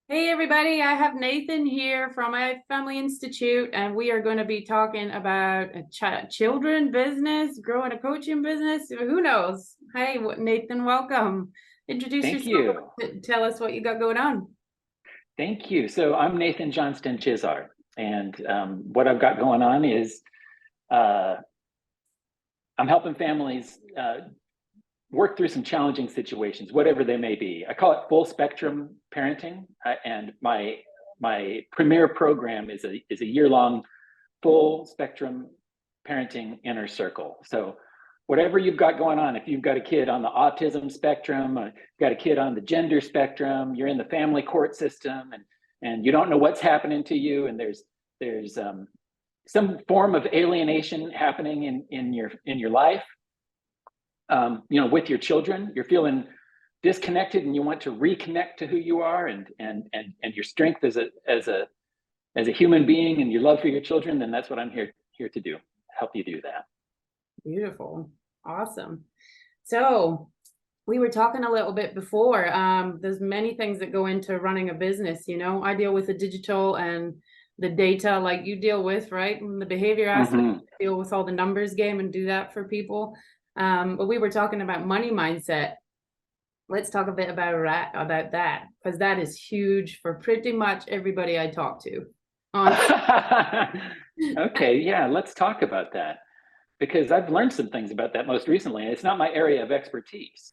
Hey everybody, I have Nathan here from my Family Institute, and we are going to be talking about a children business, growing a coaching business. Who knows? Hey, Nathan, welcome. Introduce Thank yourself. you. Tell us what you got going on. Thank you. So I'm Nathan Johnston Chizar, and what I've got going on is uh, I'm helping families work through some challenging situations, whatever they may be. I call it full spectrum parenting, and my premier program is a year-long full spectrum parenting inner circle. So whatever you've got going on, if you've got a kid on the autism spectrum, you've got a kid on the gender spectrum, you're in the family court system, and you don't know what's happening to you, and there's some form of alienation happening in your life, with your children, you're feeling disconnected, and you want to reconnect to who you are and your strength as a human being, and your love for your children. Then that's what I'm here to do, help you do that. Beautiful. Awesome. So we were talking a little bit before. There's many things that go into running a business. I deal with the digital and the data like you deal with, right? And the behavior aspect, deal with all the numbers game and do that for people. But we were talking about money mindset. Let's talk a bit about that, because that is huge for pretty much everybody I talk to. Okay, yeah, let's talk about that, because I've learned some things about that most recently. It's not my area of expertise,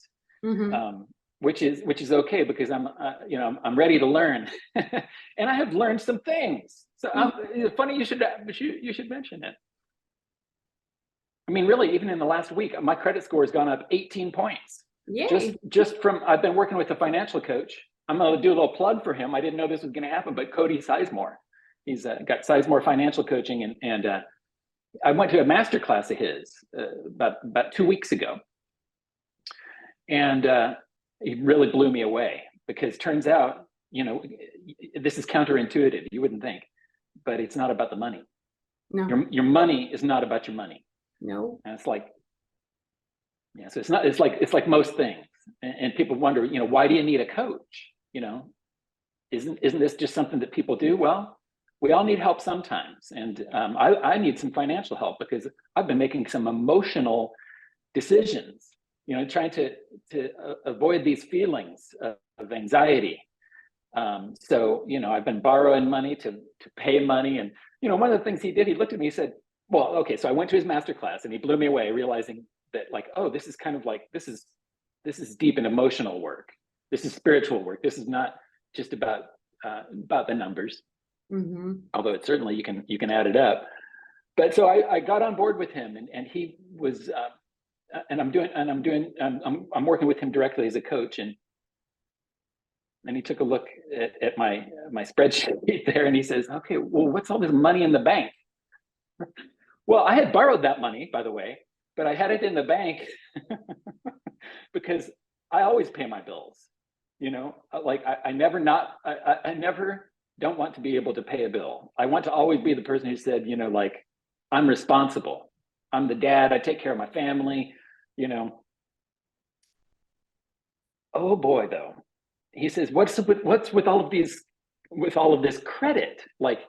which is okay, because I'm ready to learn, and I have learned some things. So it's funny you should mention it. I mean, really, even in the last week, my credit score has gone up 18 points. Yay. Just from, I've been working with a financial coach. I'm going to do a little plug for him. I didn't know this was going to happen, but Cody Sizemore, he's got Sizemore Financial Coaching, and I went to a master class of his about 2 weeks ago, and he really blew me away, because turns out, this is counterintuitive. You wouldn't think, but it's not about the money. No. Your money is not about your money. No. And it's like, yeah, so it's like most things. And people wonder, why do you need a coach? Isn't this just something that people do? Well, we all need help sometimes. And I need some financial help, because I've been making some emotional decisions, trying to avoid these feelings of anxiety. So, I've been borrowing money to pay money. And, one of the things he did, he looked at me, he said, well, okay, so I went to his masterclass, and he blew me away, realizing that, like, oh, this is kind of like, this is deep and emotional work. This is spiritual work. This is not just about the numbers, although it certainly you can add it up. But so I got on board with him, and he was, I'm working with him directly as a coach, and he took a look at my spreadsheet there, and he says, okay, well, what's all this money in the bank? Well, I had borrowed that money, by the way, but I had it in the bank because I always pay my bills. Like I never don't want to be able to pay a bill. I want to always be the person who said, like, I'm responsible. I'm the dad. I take care of my family. Oh boy, though, he says, what's with all of this credit? Like,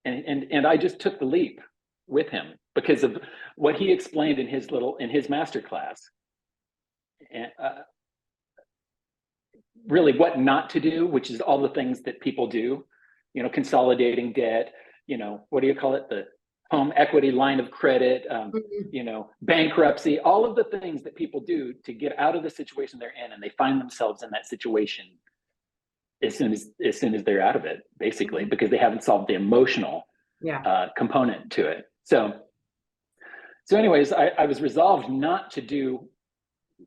and I just took the leap with him because of what he explained in his master class. And really what not to do, which is all the things that people do, consolidating debt, what do you call it? The home equity line of credit, bankruptcy, all of the things that people do to get out of the situation they're in, and they find themselves in that situation as soon as they're out of it, basically, because they haven't solved the emotional component to it. So anyways, I was resolved not to do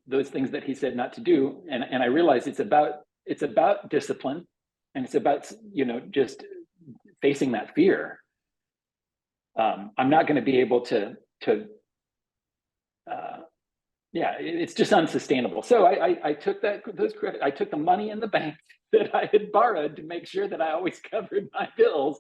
those things that he said not to do, and I realized it's about discipline, and it's about just facing that fear. I'm not going to be able to it's just unsustainable. So I took those credit. I took the money in the bank that I had borrowed to make sure that I always covered my bills,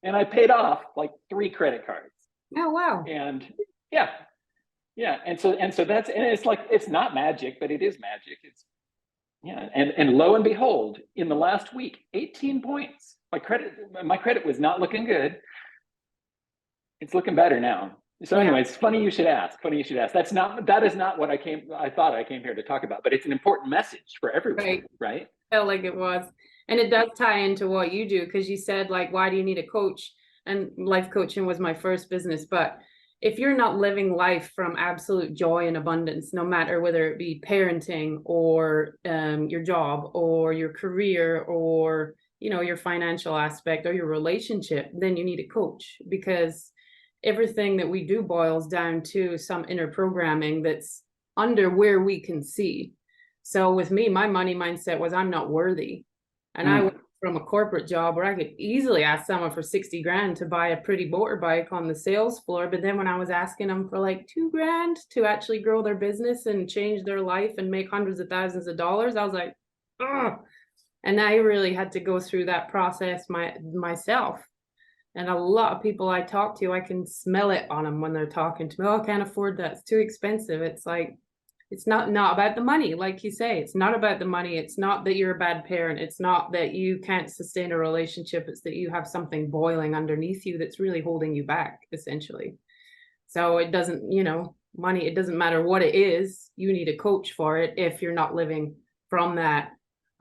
and I paid off like 3 credit cards. Oh wow! And yeah, and so it's like, it's not magic, but it is magic. Yeah, and lo and behold, in the last week, 18 points. My credit was not looking good. It's looking better now. So anyway, it's funny you should ask. Funny you should ask. That is not what I thought I came here to talk about, but it's an important message for everyone, right? Felt like it was. And it does tie into what you do, because you said, like, why do you need a coach? And life coaching was my first business. But if you're not living life from absolute joy and abundance, no matter whether it be parenting or your job or your career or, you know, your financial aspect or your relationship, then you need a coach, because everything that we do boils down to some inner programming that's under where we can see. So with me, my money mindset was I'm not worthy. And I went from a corporate job where I could easily ask someone for 60 grand to buy a pretty motorbike on the sales floor. But then when I was asking them for like 2 grand to actually grow their business and change their life and make hundreds of thousands of dollars, I was like, oh. And I really had to go through that process myself. And a lot of people I talk to, I can smell it on them when they're talking to me. Oh, I can't afford that. It's too expensive. It's like, it's not about the money. Like you say, it's not about the money. It's not that you're a bad parent. It's not that you can't sustain a relationship. It's that you have something boiling underneath you that's really holding you back, essentially. So it doesn't, you know, money, it doesn't matter what it is. You need a coach for it if you're not living from that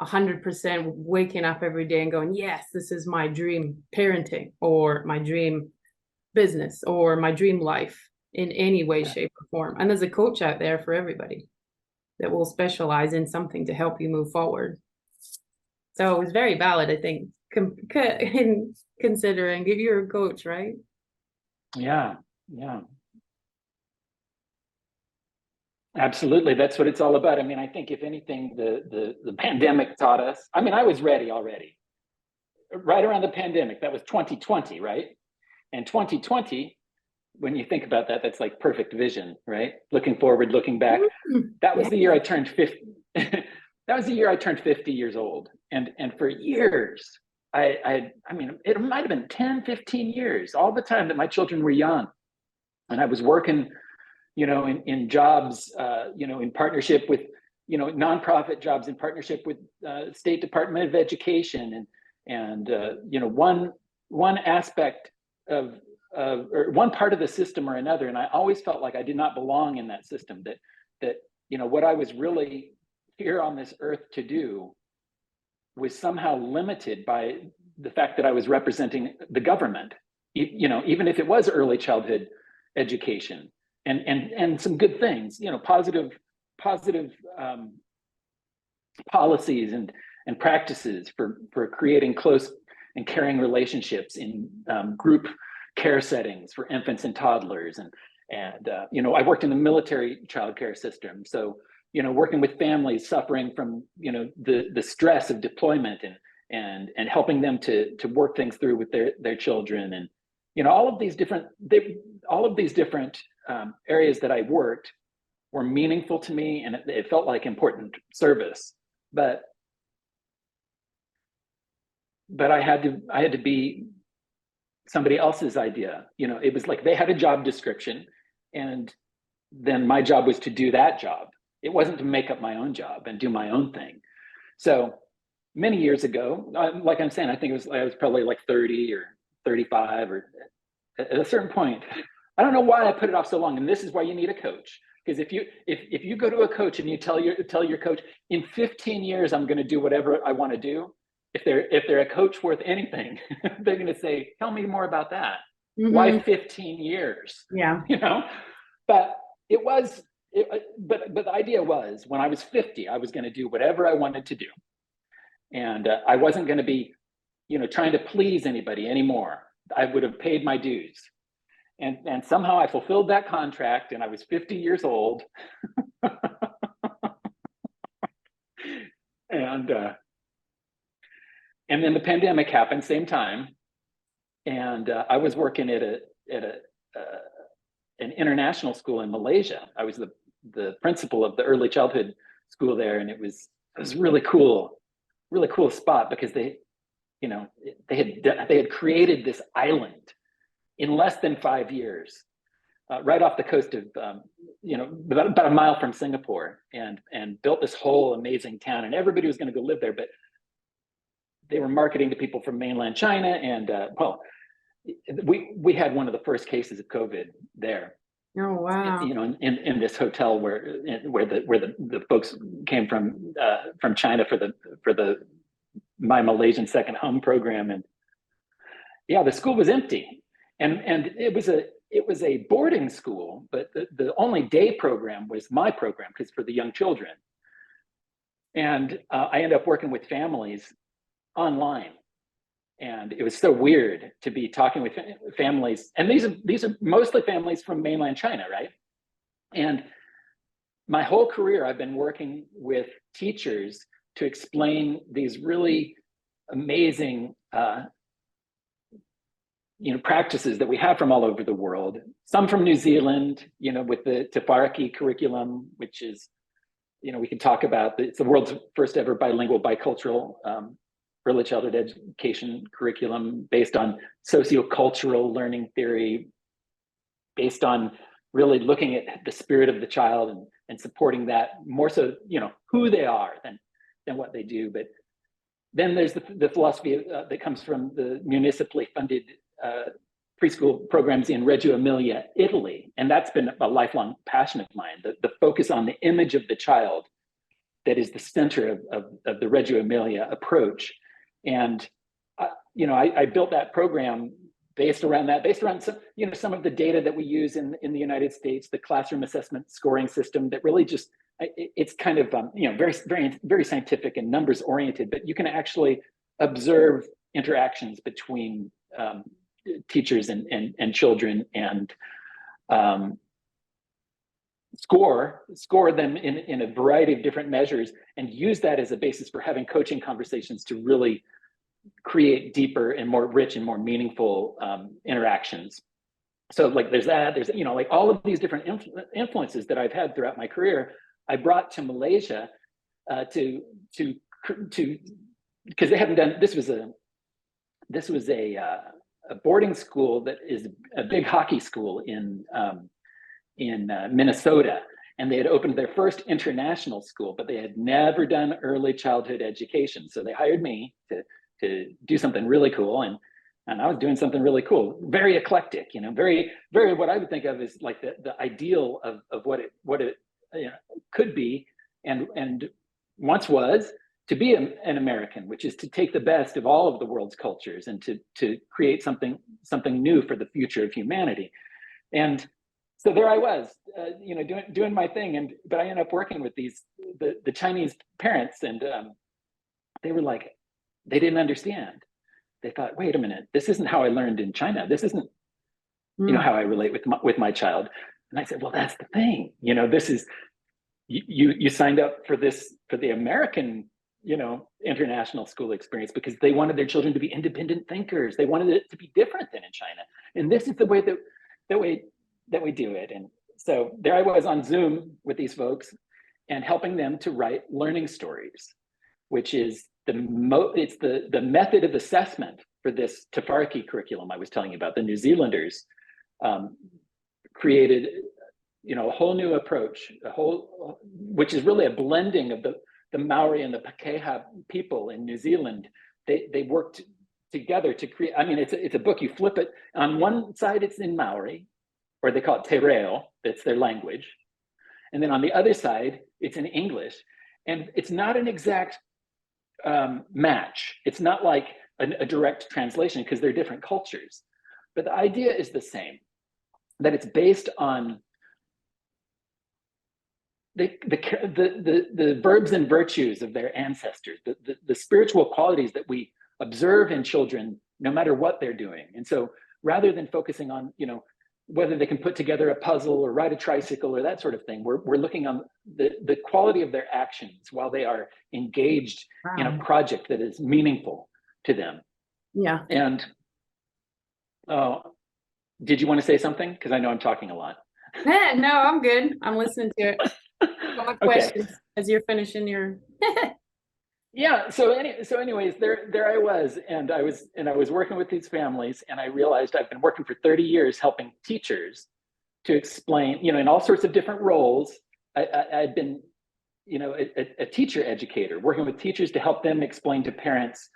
100% waking up every day and going, yes, this is my dream parenting or my dream business or my dream life in any way, shape, or form. And there's a coach out there for everybody that will specialize in something to help you move forward. So it was very valid, I think, in considering if you're a coach, right? Yeah, yeah. Absolutely, that's what it's all about. I mean, I think if anything, the pandemic taught us. I mean, I was ready already. Right around the pandemic, that was 2020, right? And 2020, when you think about that, that's like perfect vision, right? Looking forward, looking back. That was the year I turned 50. That was the year I turned 50 years old. And for years, I mean, it might have been 10, 15 years, all the time that my children were young. And I was working, you know, in jobs, you know, in partnership with, you know, nonprofit jobs in partnership with State Department of Education, and you know, one aspect of or one part of the system or another, and I always felt like I did not belong in that system. That you know, what I was really here on this earth to do was somehow limited by the fact that I was representing the government. You know, even if it was early childhood education and some good things, you know, positive policies and practices for creating close and caring relationships in group care settings for infants and toddlers, and you know, I worked in the military child care system, so you know, working with families suffering from, you know, the stress of deployment and helping them to work things through with their children, and you know, all of these different areas that I worked were meaningful to me, and it felt like important service. But I had to be somebody else's idea. You know, it was like they had a job description, and then my job was to do that job. It wasn't to make up my own job and do my own thing. So many years ago, like I'm saying, I think I was probably like 30 or 35, or at a certain point. I don't know why I put it off so long, and this is why you need a coach. Because if you go to a coach and you tell your coach, in 15 years I'm going to do whatever I want to do, if they're a coach worth anything, they're going to say, tell me more about that. Why 15 years? Yeah. You know, but the idea was, when I was 50, I was going to do whatever I wanted to do, and I wasn't going to be, you know, trying to please anybody anymore. I would have paid my dues. And somehow I fulfilled that contract, and I was 50 years old. And then the pandemic happened, same time. And I was working at an international school in Malaysia. I was the principal of the early childhood school there, and it was really cool spot, because they had created this island in less than 5 years right off the coast of, about a mile from Singapore, and built this whole amazing town, and everybody was going to go live there, but they were marketing to people from mainland China, and we had one of the first cases of COVID there. Oh, wow. In this hotel where the folks came from China for the My Malaysian Second Home program, and yeah, the school was empty, and it was a boarding school, but the only day program was my program, because for the young children, and I ended up working with families online. And it was so weird to be talking with families, and these are mostly families from mainland China, right? And my whole career, I've been working with teachers to explain these really amazing, practices that we have from all over the world. Some from New Zealand, with the Te Whāriki curriculum, which is, we can talk about. It's the world's first ever bilingual, bicultural early childhood education curriculum, based on sociocultural learning theory, based on really looking at the spirit of the child and supporting that more so, who they are than what they do. But then there's the philosophy that comes from the municipally funded preschool programs in Reggio Emilia, Italy. And that's been a lifelong passion of mine, the focus on the image of the child that is the center of the Reggio Emilia approach. And I built that program based around some of the data that we use in the United States, the classroom assessment scoring system that really just, it's kind of very, very, very scientific and numbers oriented, but you can actually observe interactions between teachers and children, and score them in a variety of different measures, and use that as a basis for having coaching conversations to really create deeper and more rich and more meaningful interactions. So like there's like all of these different influences that I've had throughout my career, I brought to Malaysia to because they haven't done, this was a boarding school that is a big hockey school in Minnesota, and they had opened their first international school, but they had never done early childhood education. So they hired me to do something really cool, and I was doing something really cool, very eclectic, very, very what I would think of as like the ideal of what it could be, and once was, to be an American, which is to take the best of all of the world's cultures and to create something new for the future of humanity. And so there I was, doing my thing, but I ended up working with the Chinese parents, and they were like, they didn't understand. They thought, wait a minute, this isn't how I learned in China. This isn't, how I relate with my child. And I said, well, that's the thing. This is, you signed up for the American, international school experience, because they wanted their children to be independent thinkers. They wanted it to be different than in China. And this is the way that we do it. And so there I was on Zoom with these folks and helping them to write learning stories, which is it's the method of assessment for this Te Whāriki curriculum I was telling you about. The New Zealanders created, a whole new approach, which is really a blending of the Maori and the Pākehā people in New Zealand. They worked together to create. I mean, it's a book. You flip it on one side, it's in Maori, or they call it te reo. That's their language, and then on the other side, it's in English, and it's not an exact match. It's not like a direct translation, because they're different cultures, but the idea is the same, that it's based on the verbs and virtues of their ancestors, the spiritual qualities that we observe in children no matter what they're doing. And so rather than focusing on whether they can put together a puzzle or ride a tricycle or that sort of thing, we're looking on the quality of their actions while they are engaged in a project that is meaningful to them. Yeah. And did you want to say something? Because I know I'm talking a lot. No, I'm good. I'm listening to it. Got questions as you're finishing your Yeah. So anyways, there I was, and I was working with these families, and I realized I've been working for 30 years helping teachers to explain, in all sorts of different roles. I'd been, a teacher educator, working with teachers to help them explain to parents,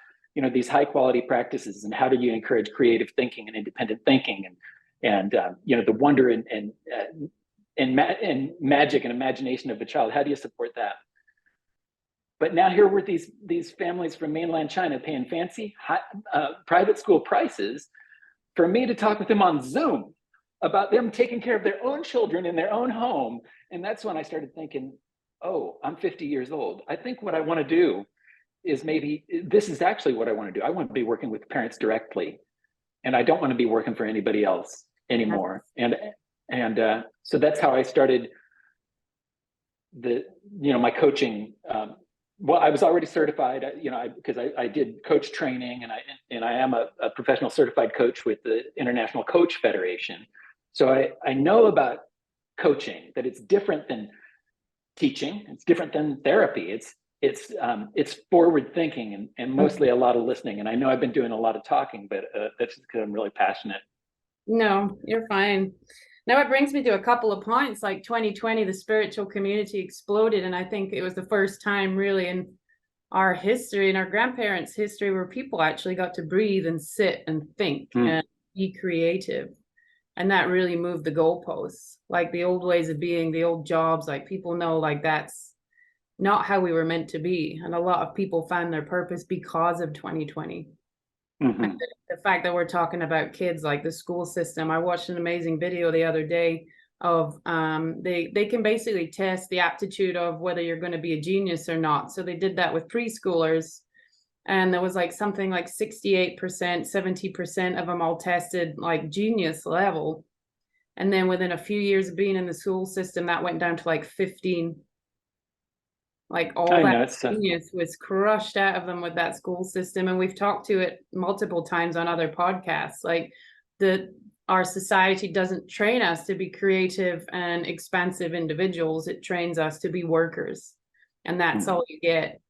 these high quality practices, and how do you encourage creative thinking and independent thinking, and the wonder and magic and imagination of the child. How do you support that? But now here were these families from mainland China paying fancy private school prices for me to talk with them on Zoom about them taking care of their own children in their own home. And that's when I started thinking, oh, I'm 50 years old. I think what I want to do is, maybe this is actually what I want to do. I want to be working with parents directly, and I don't want to be working for anybody else anymore. And so that's how I started my coaching. Well, I was already certified, because I did coach training, and I am a professional certified coach with the International Coach Federation. So I know about coaching, that it's different than teaching. It's different than therapy. It's forward thinking and mostly a lot of listening. And I know I've been doing a lot of talking, but that's just because I'm really passionate. No, you're fine. Now it brings me to a couple of points. Like 2020, the spiritual community exploded, and I think it was the first time really in our history, in our grandparents' history, where people actually got to breathe and sit and think and be creative. And that really moved the goalposts. Like the old ways of being, the old jobs, like people know like that's not how we were meant to be. And a lot of people found their purpose because of 2020. Mm-hmm. The fact that we're talking about kids, like the school system. I watched an amazing video the other day of they can basically test the aptitude of whether you're going to be a genius or not. So they did that with preschoolers, and there was like something like 68%, 70% of them all tested like genius level. And then within a few years of being in the school system, that went down to like 15. Like all that genius was crushed out of them with that school system. And we've talked to it multiple times on other podcasts. Like our society doesn't train us to be creative and expansive individuals. It trains us to be workers. And that's all you get.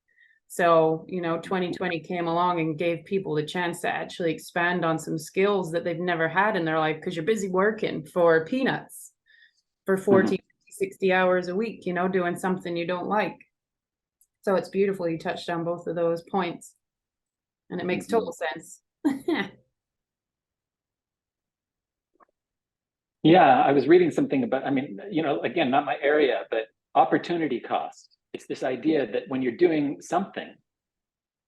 So, 2020 came along and gave people the chance to actually expand on some skills that they've never had in their life, because you're busy working for peanuts for 40, 60 hours a week, doing something you don't like. So it's beautiful you touched on both of those points, and it makes total sense. Yeah, I was reading something about, again, not my area, but opportunity cost. It's this idea that when you're doing something,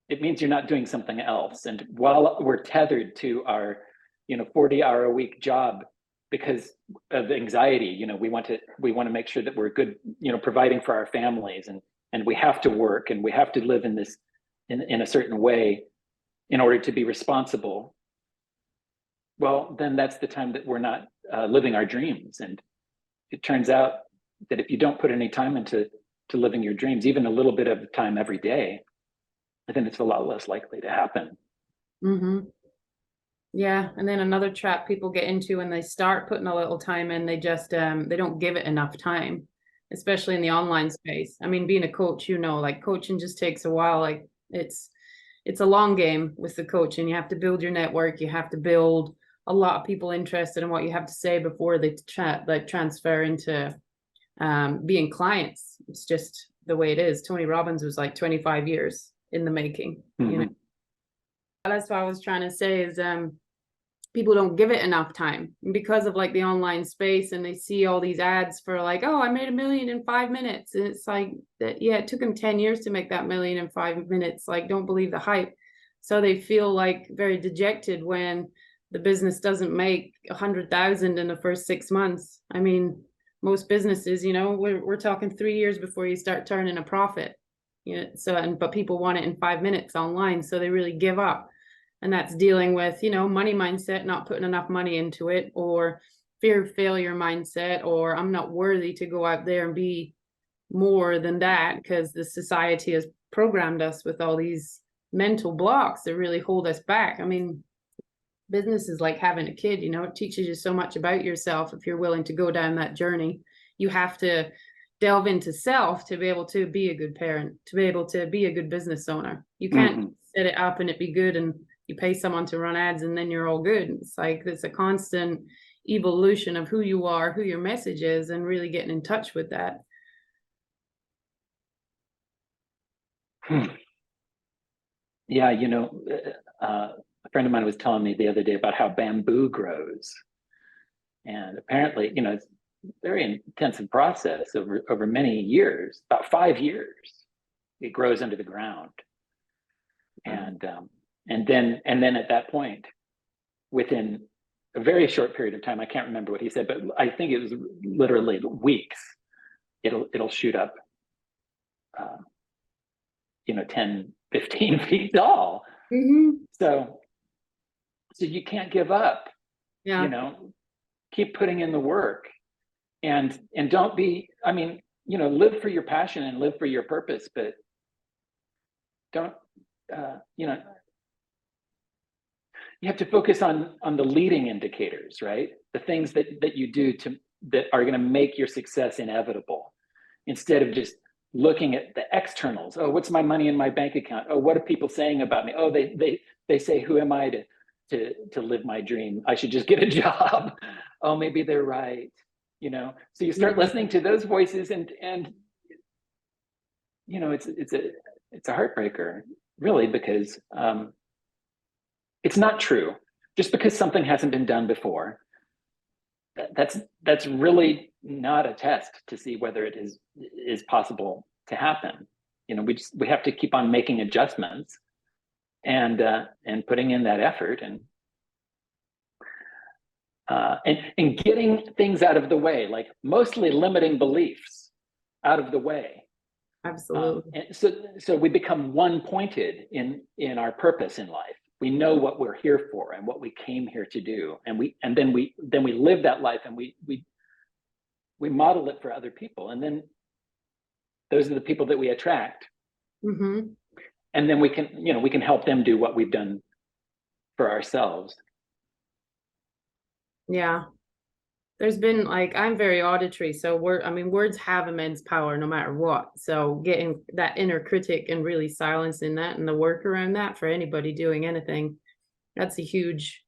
it means you're not doing something else. And while we're tethered to our, 40-hour-a-week job because of anxiety, we want to make sure that we're good, providing for our families, and we have to work, and we have to live in a certain way in order to be responsible. Well, then that's the time that we're not living our dreams. And it turns out that if you don't put any time into living your dreams, even a little bit of time every day, then it's a lot less likely to happen. Mm-hmm. Yeah. And then another trap people get into when they start putting a little time in, they just they don't give it enough time, especially in the online space. I mean, being a coach, like coaching just takes a while. Like it's a long game with the coaching. You have to build your network. You have to build a lot of people interested in what you have to say before they transfer into being clients. It's just the way it is. Tony Robbins was like 25 years in the making. That's what I was trying to say is people don't give it enough time because of like the online space, and they see all these ads for like, oh, I made $1 million in 5 minutes. And it's like that. Yeah, it took them 10 years to make that $1 million in 5 minutes. Like, don't believe the hype. So they feel like very dejected when the business doesn't make 100,000 in the first 6 months. I mean, most businesses, we're talking 3 years before you start turning a profit. But people want it in 5 minutes online, so they really give up. And that's dealing with, money mindset, not putting enough money into it, or fear of failure mindset, or I'm not worthy to go out there and be more than that, because the society has programmed us with all these mental blocks that really hold us back. I mean, business is like having a kid, it teaches you so much about yourself. If you're willing to go down that journey, you have to delve into self to be able to be a good parent, to be able to be a good business owner. You can't set it up and it be good and you pay someone to run ads and then you're all good. It's like, it's a constant evolution of who you are, who your message is, and really getting in touch with that. Yeah, a friend of mine was telling me the other day about how bamboo grows. And apparently, it's a very intensive process over many years, about 5 years. It grows under the ground. And then at that point, within a very short period of time, I can't remember what he said, but I think it was literally weeks, it'll shoot up 10, 15 feet tall. So you can't give up. Yeah. Keep putting in the work, and don't be, live for your passion and live for your purpose, but don't, you have to focus on the leading indicators, right? The things that you do that are going to make your success inevitable, instead of just looking at the externals. Oh, what's my money in my bank account? Oh, what are people saying about me? Oh, they say, who am I to live my dream? I should just get a job. Oh, maybe they're right. So you start listening to those voices, and it's a heartbreaker, really, because it's not true. Just because something hasn't been done before, that's really not a test to see whether it is possible to happen. We have to keep on making adjustments and putting in that effort, and getting things out of the way, like mostly limiting beliefs out of the way. Absolutely. And so we become one-pointed in our purpose in life. We know what we're here for and what we came here to do, and then we live that life, and we model it for other people, and then those are the people that we attract. And then we can help them do what we've done for ourselves. Yeah. There's been, like, I'm very auditory, so words have immense power no matter what. So getting that inner critic and really silencing that, and the work around that for anybody doing anything, that's a huge,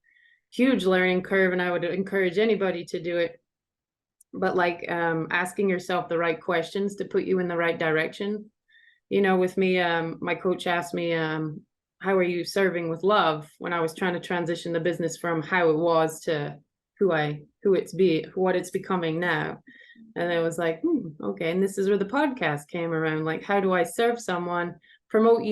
huge learning curve, and I would encourage anybody to do it. But asking yourself the right questions to put you in the right direction. With me, my coach asked me, how are you serving with love, when I was trying to transition the business from how it was to what it's becoming now. And it was like, okay. And this is where the podcast came around. Like, how do I serve someone, promote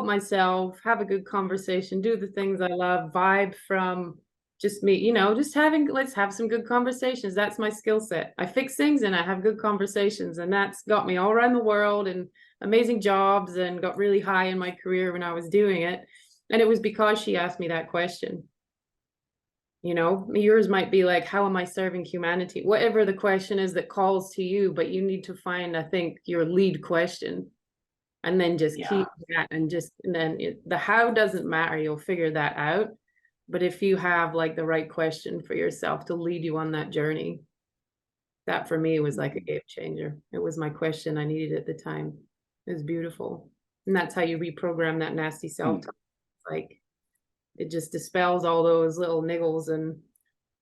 myself, have a good conversation, do the things I love, vibe from just me, let's have some good conversations. That's my skill set. I fix things and I have good conversations, and that's got me all around the world and amazing jobs, and got really high in my career when I was doing it. And it was because she asked me that question. Yours might be like, how am I serving humanity? Whatever the question is that calls to you, but you need to find, I think, your lead question, and then just keep that, and then the how doesn't matter. You'll figure that out. But if you have the right question for yourself to lead you on that journey, that for me was like a game changer. It was my question I needed at the time. It was beautiful. And that's how you reprogram that nasty self-talk. It just dispels all those little niggles and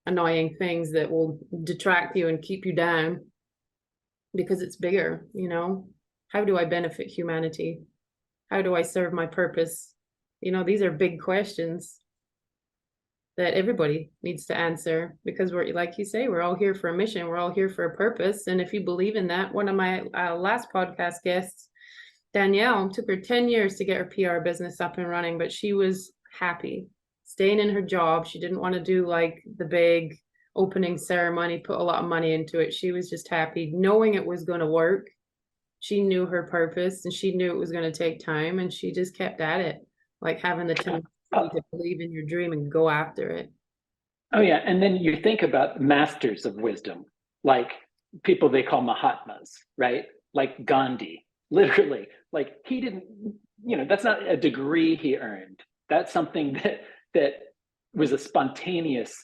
annoying things that will detract you and keep you down, because it's bigger. How do I benefit humanity? How do I serve my purpose? These are big questions that everybody needs to answer, because we're, like you say, we're all here for a mission. We're all here for a purpose. And if you believe in that, one of my last podcast guests, Danielle, took her 10 years to get her PR business up and running, but she was happy staying in her job. She didn't want to do the big opening ceremony, put a lot of money into it. She was just happy knowing it was going to work. She knew her purpose, and she knew it was going to take time, and she just kept at it, having the tenacity to believe in your dream and go after it. Oh yeah. And then you think about masters of wisdom, like people they call Mahatmas, right? Like Gandhi, literally. He didn't, that's not a degree he earned. That's something that was a spontaneous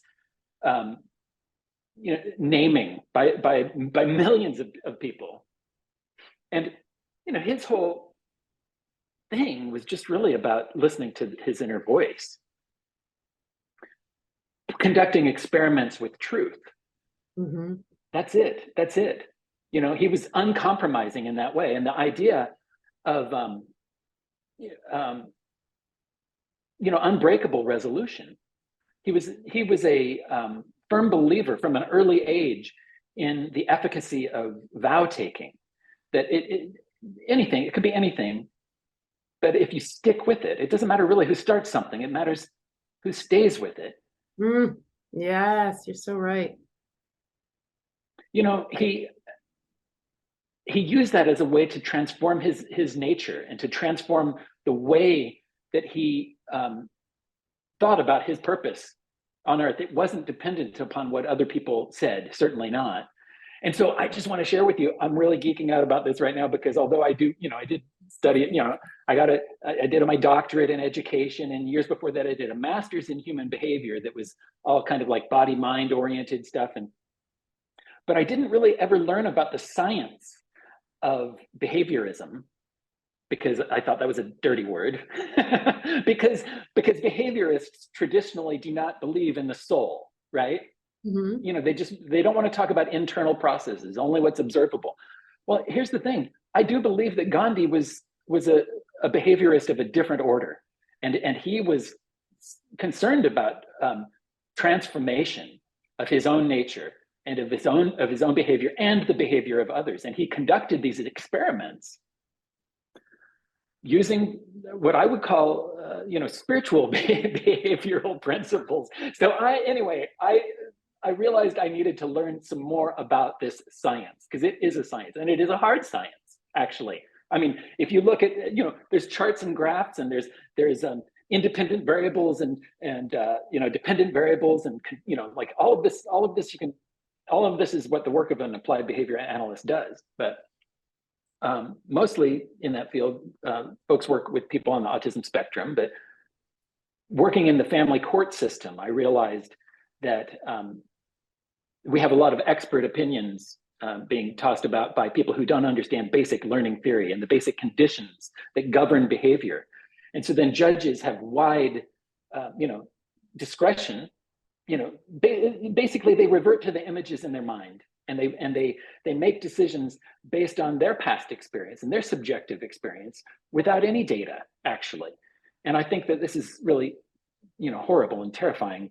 naming by millions of people. And his whole thing was just really about listening to his inner voice. conducting experiments with truth. Mm-hmm. That's it. You know, he was uncompromising in that way. And the idea of, you know, unbreakable resolution. He was a firm believer from an early age in the efficacy of vow taking, that anything, it could be anything, but if you stick with it, it doesn't matter really who starts something, it matters who stays with it. Yes, you're so right. You know, he used that as a way to transform his nature and to transform the way that he thought about his purpose on earth. It wasn't dependent upon what other people said, certainly not. And so I just want to share with you, I'm really geeking out about this right now, because although I do, you know, I did study it, you know, I did my doctorate in education, and years before that I did a master's in human behavior that was all kind of like body mind oriented stuff. But I didn't really ever learn about the science of behaviorism, because I thought that was a dirty word, because behaviorists traditionally do not believe in the soul, right? Mm-hmm. You know, they don't want to talk about internal processes, only what's observable. Well, here's the thing. I do believe that Gandhi was a behaviorist of a different order, and he was concerned about transformation of his own nature and of his own behavior and the behavior of others. And he conducted these experiments using what I would call, you know, spiritual behavioral principles. So I realized I needed to learn some more about this science, because it is a science, and it is a hard science, actually. I mean, if you look at, you know, there's charts and graphs, and there's independent variables and you know, dependent variables, and, you know, like all of this is what the work of an applied behavior analyst does. But mostly in that field, folks work with people on the autism spectrum. But working in the family court system, I realized that we have a lot of expert opinions being tossed about by people who don't understand basic learning theory and the basic conditions that govern behavior. And so then judges have wide, you know, discretion. You know, basically they revert to the images in their mind, and they make decisions based on their past experience and their subjective experience without any data, actually. And I think that this is really, you know, horrible and terrifying.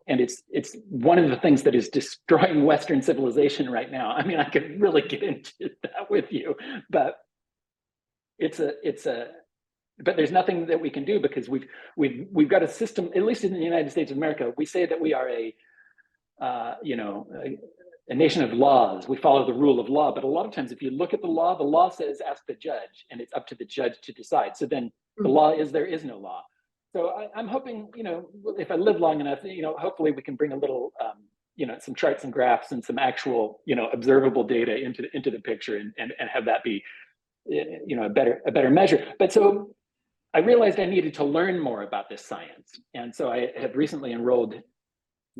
And it's one of the things that is destroying Western civilization right now. I mean, I could really get into that with you, but but there's nothing that we can do, because we've got a system, at least in the United States of America. We say that we are you know, a nation of laws. We follow the rule of law, but a lot of times if you look at the law says ask the judge, and it's up to the judge to decide. So then the law is, there is no law. So I'm hoping, you know, if I live long enough, you know, hopefully we can bring a little, you know, some charts and graphs and some actual, you know, observable data into the picture, and have that be, you know, a better measure. But so I realized I needed to learn more about this science, and so I have recently enrolled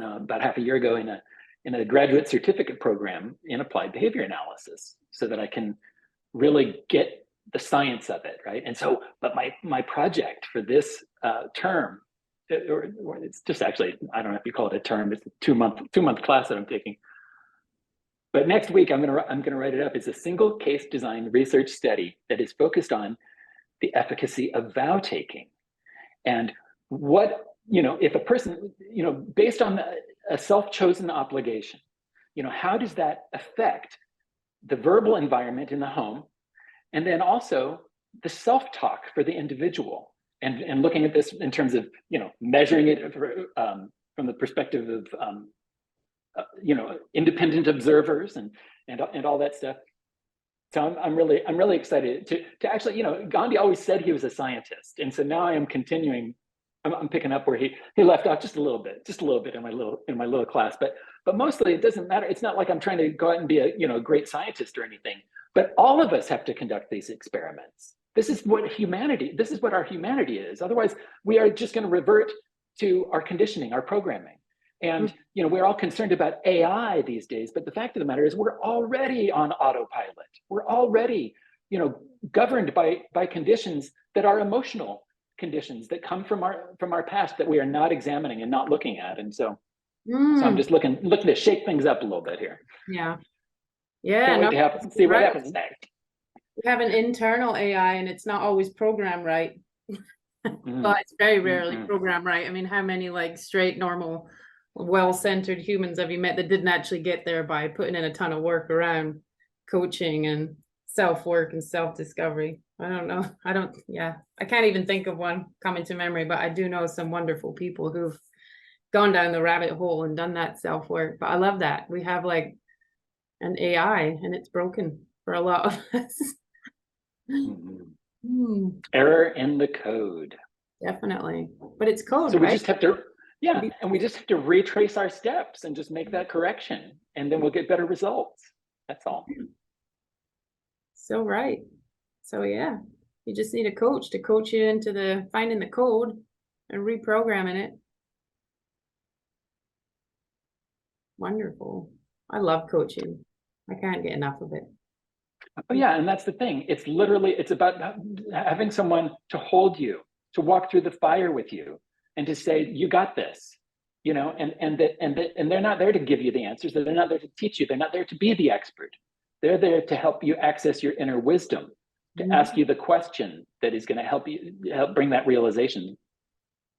about half a year ago in a graduate certificate program in applied behavior analysis, so that I can really get the science of it, right? And so, but my project for this term, or it's just actually, I don't know if you call it a term, it's a two-month class that I'm taking. But next week I'm gonna write it up. It's a single case design research study that is focused on the efficacy of vow taking, and what, you know, if a person, you know, based on a self-chosen obligation, you know, how does that affect the verbal environment in the home, and then also the self-talk for the individual, and looking at this in terms of, you know, measuring it from the perspective of you know, independent observers and all that stuff. So I'm really excited to actually, you know, Gandhi always said he was a scientist, and so now I am continuing. I'm picking up where he left off just a little bit in my little class, but mostly it doesn't matter. It's not like I'm trying to go out and be a, you know, great scientist or anything. But all of us have to conduct these experiments. This is what our humanity is. Otherwise, we are just going to revert to our conditioning, our programming. And, you know, we're all concerned about AI these days, but the fact of the matter is we're already on autopilot. We're already, you know, governed by conditions that are emotional conditions that come from our past that we are not examining and not looking at. And so I'm Mm, just looking to shake things up a little bit here. yeah. Yeah, Can't wait no, to see what right. happens next. We have an internal AI and it's not always programmed right. Mhm. Well, it's very rarely Mhm. programmed right. I mean, how many like straight, normal, well-centered humans have you met that didn't actually get there by putting in a ton of work around coaching and self-work and self-discovery? I don't know. Yeah, I can't even think of one coming to memory, but I do know some wonderful people who've gone down the rabbit hole and done that self-work. But I love that. We have like an AI and it's broken for a lot of us. Mhm. Mm, Error in the code. definitely. But it's code, So we right? just have to, yeah, and we just have to retrace our steps and just make that correction, and then we'll get better results. That's all. So right. So yeah, you just need a coach to coach you into the finding the code and reprogramming it. Wonderful. I love coaching. I can't get enough of it. Oh yeah, and that's the thing. It's about having someone to hold you, to walk through the fire with you, and to say, "You got this," and they're not there to give you the answers. They're not there to teach you. They're not there to be the expert. They're there to help you access your inner wisdom, to Mhm. ask you the question that is going to help bring that realization.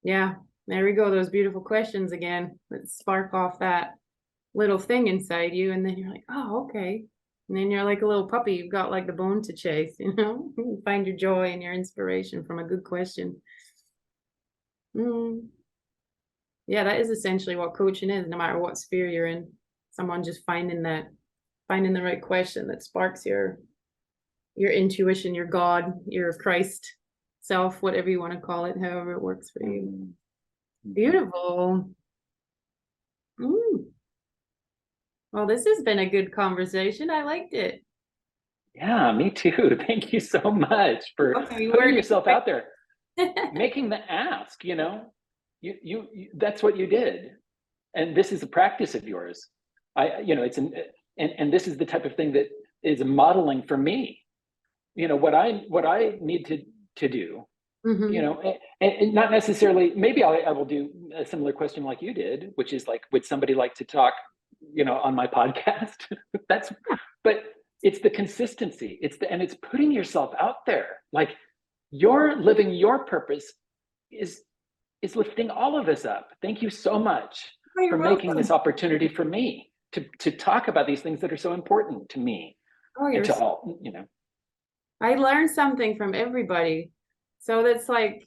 Yeah, there we go. Those beautiful questions again that spark off that little thing inside you, and then you're like, oh, okay. And then you're like a little puppy. You've got like the bone to chase, you know? You find your joy and your inspiration from a good question. Mm. Yeah, that is essentially what coaching is, no matter what sphere you're in. Someone just finding the right question that sparks your intuition, your God, your Christ self, whatever you want to call it, however it works for you. Mm-hmm. Beautiful. Mm. Well, this has been a good conversation. I liked it. Yeah, me too. Thank you so much for Okay, putting we're yourself out there, making the ask. That's what you did, and this is a practice of yours. And this is the type of thing that is modeling for me. What I need to do. Mhm. And not necessarily. Maybe I will do a similar question like you did, which is like, would somebody like to talk, on my podcast? That's, but it's the consistency. And it's putting yourself out there. Like you're living your purpose is lifting all of us up. Thank you so much Oh, for you're making this welcome. opportunity for me to talk about these things that are so important to me Oh, and you're to all. I learned something from everybody. So that's like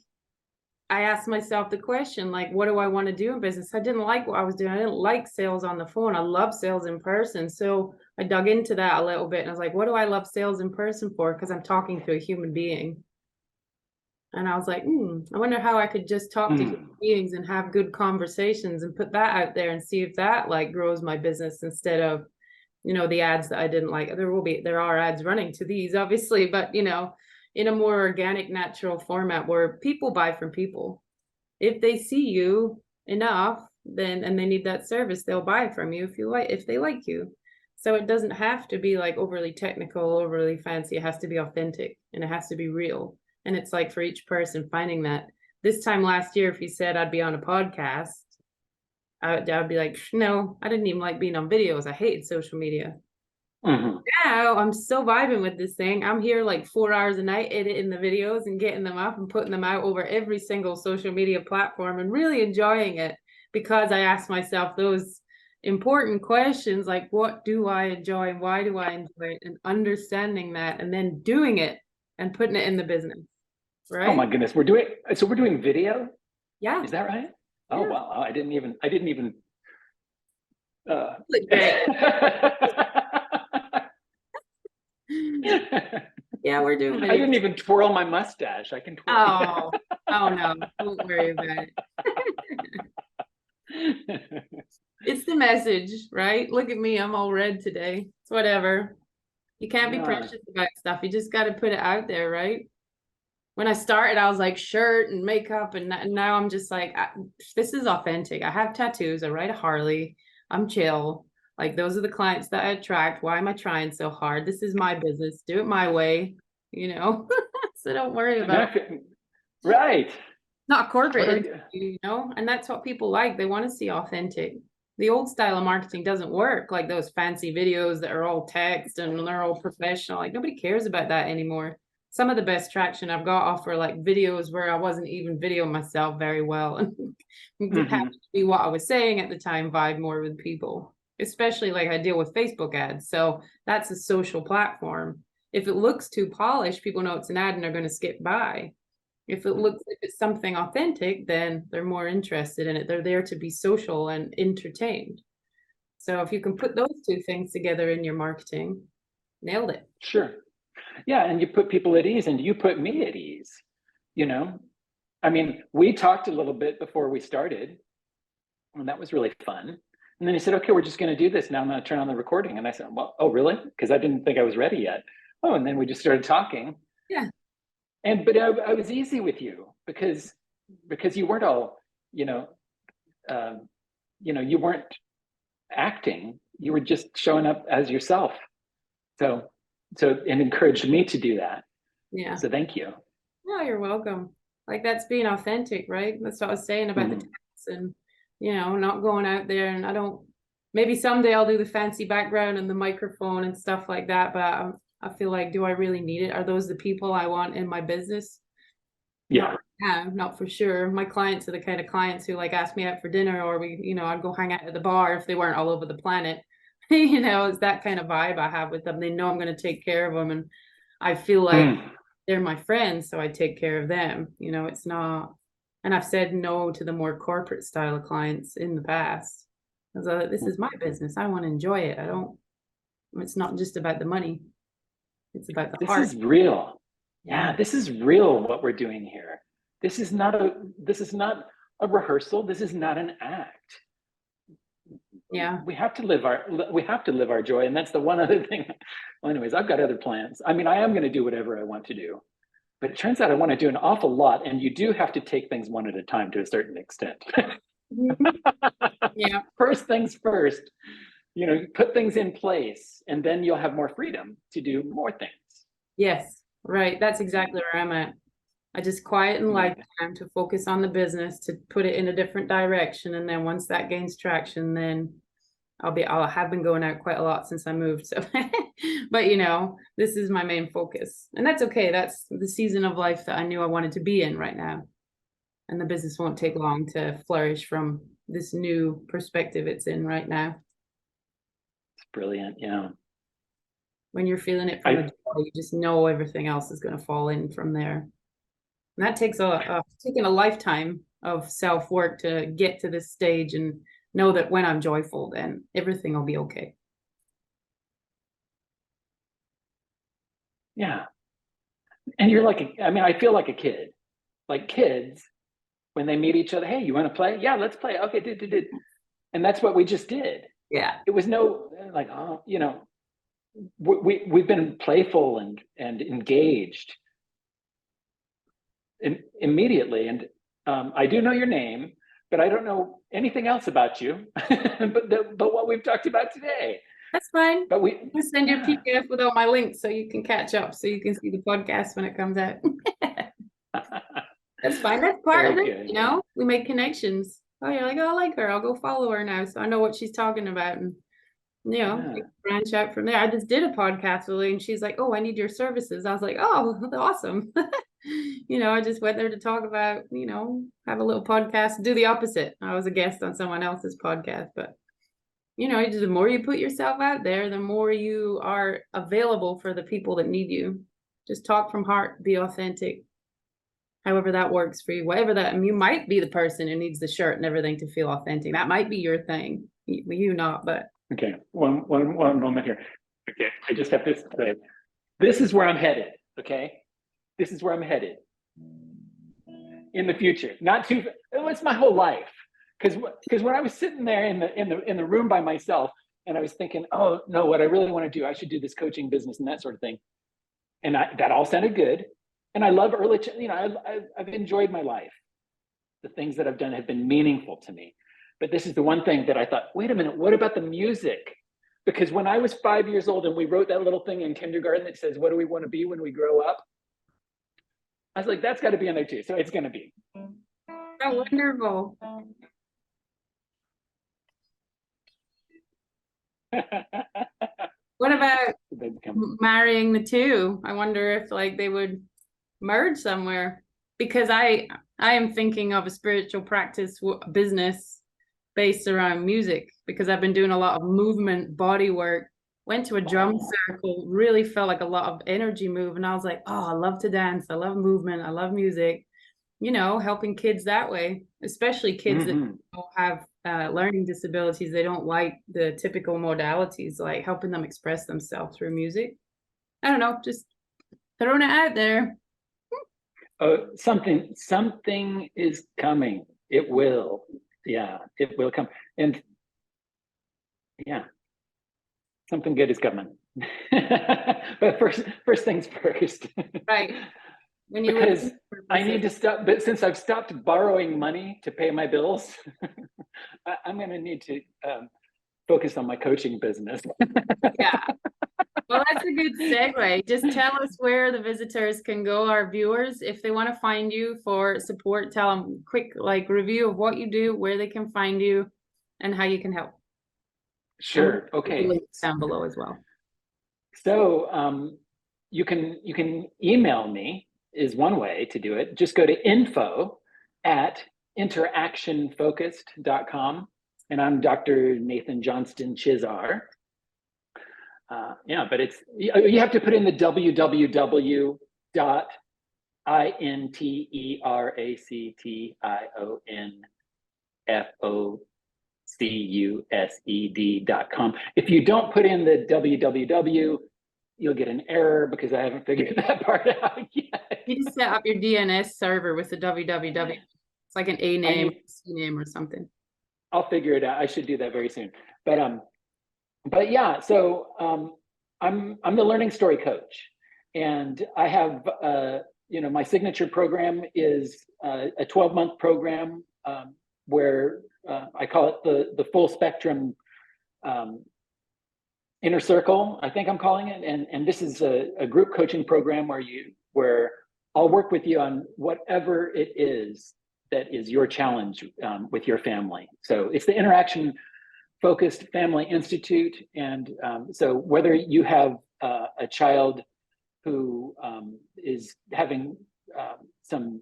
I asked myself the question, like, what do I want to do in business? I didn't like what I was doing. I didn't like sales on the phone. I love sales in person. So I dug into that a little bit and I was like, what do I love sales in person for? Because I'm talking to a human being. And I was like, I wonder how I could just talk to human beings and have good conversations and put that out there and see if that like grows my business instead of, the ads that I didn't like. There are ads running to these, obviously, but in a more organic, natural format where people buy from people. If they see you enough, then and they need that service, they'll buy from you if they like you. So it doesn't have to be like overly technical, overly fancy. It has to be authentic and it has to be real. And it's like for each person finding that. This time last year, if you said I'd be on a podcast, I'd be like, no, I didn't even like being on videos. I hated social media. Mm-hmm. Now I'm so vibing with this thing. I'm here like 4 hours a night editing the videos and getting them up and putting them out over every single social media platform and really enjoying it because I asked myself those important questions like, what do I enjoy and why do I enjoy it? And understanding that and then doing it and putting it in the business. Oh Right? my goodness, we're doing video. Yeah. Is that right? Oh Yeah. wow, I didn't even. Look great. Yeah, we're doing I didn't videos. even twirl my mustache. I can twirl. Oh no, don't worry about it. It's the message, right? Look at me, I'm all red today. It's whatever. You can't be Yeah. precious about stuff. You just got to put it out there, right? When I started, I was like shirt and makeup, and now I'm just like, this is authentic. I have tattoos. I ride a Harley. I'm chill. Like those are the clients that I attract. Why am I trying so hard? This is my business. Do it my way, you know? So don't worry I mean, about. Right. Not a What corporate are we interview, doing? you know, and that's what people like. They want to see authentic. The old style of marketing doesn't work, like those fancy videos that are all text and they're all professional. Like nobody cares about that anymore. Some of the best traction I've got off were like videos where I wasn't even videoing myself very well, and it just Hmm. happened to be what I was saying at the time vibe more with people. Especially like I deal with Facebook ads, so that's a social platform. If it looks too polished, people know it's an ad and they're going to skip by. If it's something authentic, then they're more interested in it. They're there to be social and entertained. So if you can put those two things together in your marketing, nailed it. Sure. Yeah, and you put people at ease, and you put me at ease. You know, I mean, we talked a little bit before we started, and that was really fun. And then he said, "Okay, we're just going to do this now. I'm going to turn on the recording." And I said, "Well, oh, really?" Because I didn't think I was ready yet. Oh, and then we just started talking. Yeah. And but I was easy with you because you weren't all, you know, you weren't acting. You were just showing up as yourself. So it encouraged me to do that. Yeah. So thank you. No, you're welcome. Like that's being authentic, right? That's what I was saying about the Mhm. text and, not going out there and maybe someday I'll do the fancy background and the microphone and stuff like that. But I feel like, do I really need it? Are those the people I want in my business? Not Yeah. right now, not for sure. My clients are the kind of clients who like ask me out for dinner or I'd go hang out at the bar if they weren't all over the planet. It's that kind of vibe I have with them. They know I'm going to take care of them and I feel like Mm. they're my friends, so I take care of them. It's not, and I've said no to the more corporate style of clients in the past. I was like, this is my business. I want to enjoy it. It's not just about the money. It's about the This heart. is real. Yeah. Yeah, this is real what we're doing here. This is not a rehearsal. This is not an act. Yeah. We have to live our joy, and that's the one other thing. Well, anyways, I've got other plans. I mean, I am going to do whatever I want to do, but it turns out I want to do an awful lot, and you do have to take things one at a time to a certain extent. Mhm. Yeah. First things first, put things in place, and then you'll have more freedom to do more things. Yes. Right. That's exactly where I'm at. I just quieten Yeah. life time to focus on the business, to put it in a different direction. And then once that gains traction, then I have been going out quite a lot since I moved. So, but this is my main focus and that's okay. That's the season of life that I knew I wanted to be in right now. And the business won't take long to flourish from this new perspective it's in right now. It's brilliant. Yeah. When you're feeling it from the I joy, you just know everything else is going to fall in from there. And that takes taking a lifetime of self work to get to this stage and know that when I'm joyful, then everything will be okay. Yeah. And I feel like a kid. Like kids, when they meet each other, hey, you want to play? Yeah, let's play. Okay, did. And that's what we just did. Yeah. It was no like, oh, we've been playful and engaged immediately. And I do know your name, but I don't know anything else about you. but what we've talked about today. That's fine. But I'm gonna send you a yeah. PDF with all my links so you can catch up, so you can see the podcast when it comes out. That's fine. That's part of Very it, good. We make connections. Oh, you're like, oh, I like her. I'll go follow her now, so I know what she's talking about, and Yeah. we branch out from there. I just did a podcast with her, and she's like, oh, I need your services. I was like, oh, that's awesome. I just went there to talk about, have a little podcast, do the opposite. I was a guest on someone else's podcast, but the more you put yourself out there, the more you are available for the people that need you. Just talk from heart, be authentic, however that works for you. Whatever you might be the person who needs the shirt and everything to feel authentic. That might be your thing. You not, but Okay. One moment here. Okay. I just have to say, this is where I'm headed. Okay. This is where I'm headed in the future. Not too. It's my whole life. Because when I was sitting there in the room by myself, and I was thinking, oh no, what I really want to do, I should do this coaching business and that sort of thing, and that all sounded good, and I love early. I've enjoyed my life. The things that I've done have been meaningful to me, but this is the one thing that I thought, wait a minute, what about the music? Because when I was 5 years old and we wrote that little thing in kindergarten that says, what do we want to be when we grow up? I was like, that's got to be in there too. So it's going to be. Oh, wonderful. What about marrying the two? I wonder if like they would merge somewhere, because I am thinking of a spiritual practice business based around music, because I've been doing a lot of movement body work. Went to a drum circle, really felt like a lot of energy move, and I was like, oh, I love to dance, I love movement, I love music, you know, helping kids that way, especially kids that have learning disabilities. They don't like the typical modalities, like helping them express themselves through music. I don't know, just throwing it out there. Oh, something is coming. It will. Yeah, it will come. And yeah, something good is coming. But first things first. Right. When you because I need to stop, but since I've stopped borrowing money to pay my bills, I'm going to need to focus on my coaching business. Yeah. Well, that's a good segue. Just tell us where the visitors can go, our viewers, if they want to find you for support. Tell them quick, like, review of what you do, where they can find you, and how you can help. Sure. Okay. Links down below as well. So you can email me is one way to do it. Just go to info@interactionfocused.com, and I'm Dr. Nathan Johnston Chizar. Yeah, but it's, you have to put in the www.interactionfocused.com. If you don't put in the www, you'll get an error because I haven't figured that part out yet. You just set up your DNS server with the www. It's like an A name, C name, or something. I'll figure it out. I should do that very soon. But yeah, so I'm the learning story coach, and I have my signature program is a 12-month program where I call it the full spectrum inner circle, I think I'm calling it, and this is a group coaching program where I'll work with you on whatever it is that is your challenge with your family. So it's the Interaction Focused Family Institute, and so whether you have a child who is having some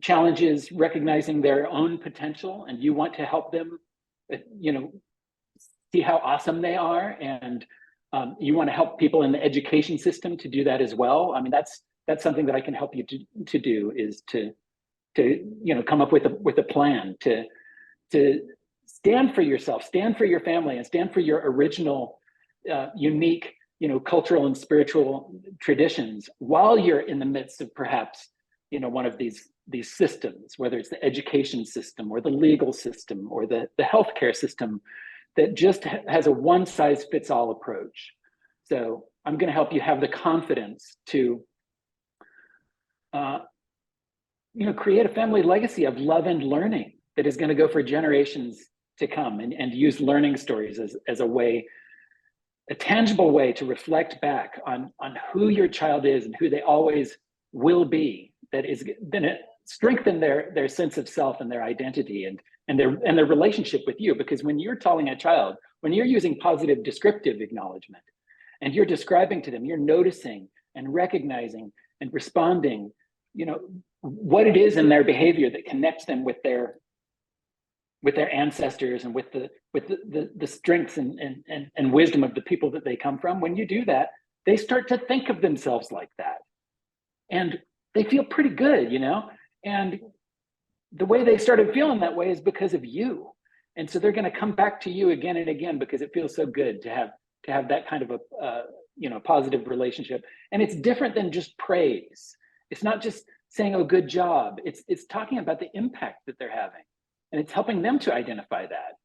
challenges recognizing their own potential, and you want to help them, see how awesome they are, and you want to help people in the education system to do that as well. I mean, that's something that I can help you to do, is to come up with a plan to stand for yourself, stand for your family, and stand for your original unique cultural and spiritual traditions, while you're in the midst of perhaps one of these systems, whether it's the education system or the legal system or the healthcare system, that just has a one-size-fits-all approach. So I'm going to help you have the confidence to create a family legacy of love and learning that is going to go for generations to come, and use learning stories as a tangible way to reflect back on who your child is and who they always will be, that is going to strengthen their sense of self and their identity and their relationship with you. Because when you're telling a child, when you're using positive descriptive acknowledgement and you're describing to them, you're noticing and recognizing and responding, what it is in their behavior that connects them with their ancestors and with the strengths and wisdom of the people that they come from. When you do that, they start to think of themselves like that, and they feel pretty good, and the way they started feeling that way is because of you. And so they're going to come back to you again and again, because it feels so good to have that kind of a positive relationship. And it's different than just praise. It's not just saying, oh, good job. It's talking about the impact that they're having. And it's helping them to identify that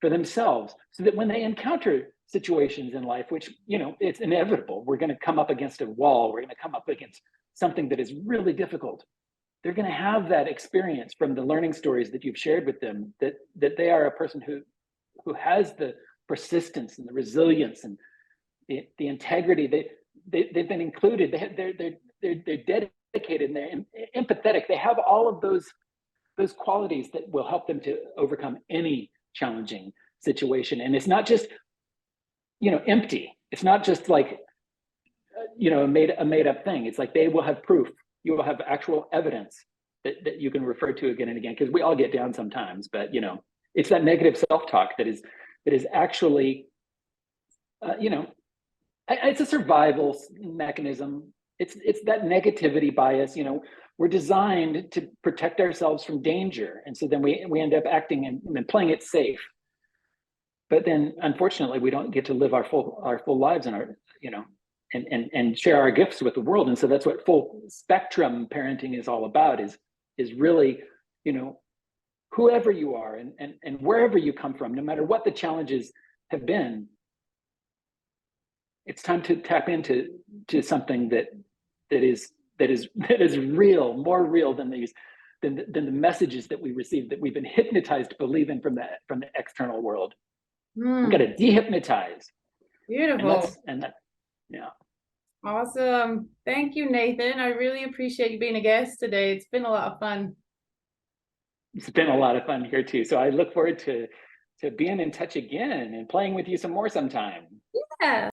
for themselves, so that when they encounter situations in life, which, it's inevitable, we're going to come up against a wall, we're going to come up against something that is really difficult. They're going to have that experience from the learning stories that you've shared with them, that they are a person who has the persistence and the resilience and the integrity. They've been included. They're dedicated dedicated and they're empathetic. They have all of those qualities that will help them to overcome any challenging situation. And it's not just, empty. It's not just like, a made up thing. It's like they will have proof. You will have actual evidence that you can refer to again and again, because we all get down sometimes, but it's that negative self-talk that is actually, it's a survival mechanism. It's that negativity bias. We're designed to protect ourselves from danger, and so then we end up acting and playing it safe. But then, unfortunately, we don't get to live our full lives and and share our gifts with the world. And so that's what full spectrum parenting is all about. Is really, whoever you are and wherever you come from, no matter what the challenges have been, it's time to tap into something that is real, more real than the messages that we receive, that we've been hypnotized to believe in from the external world. We got to dehypnotize. Beautiful. Yeah. Awesome. Thank you, Nathan. I really appreciate you being a guest today. It's been a lot of fun. It's been a lot of fun here too. So I look forward to being in touch again and playing with you some more sometime. Yeah.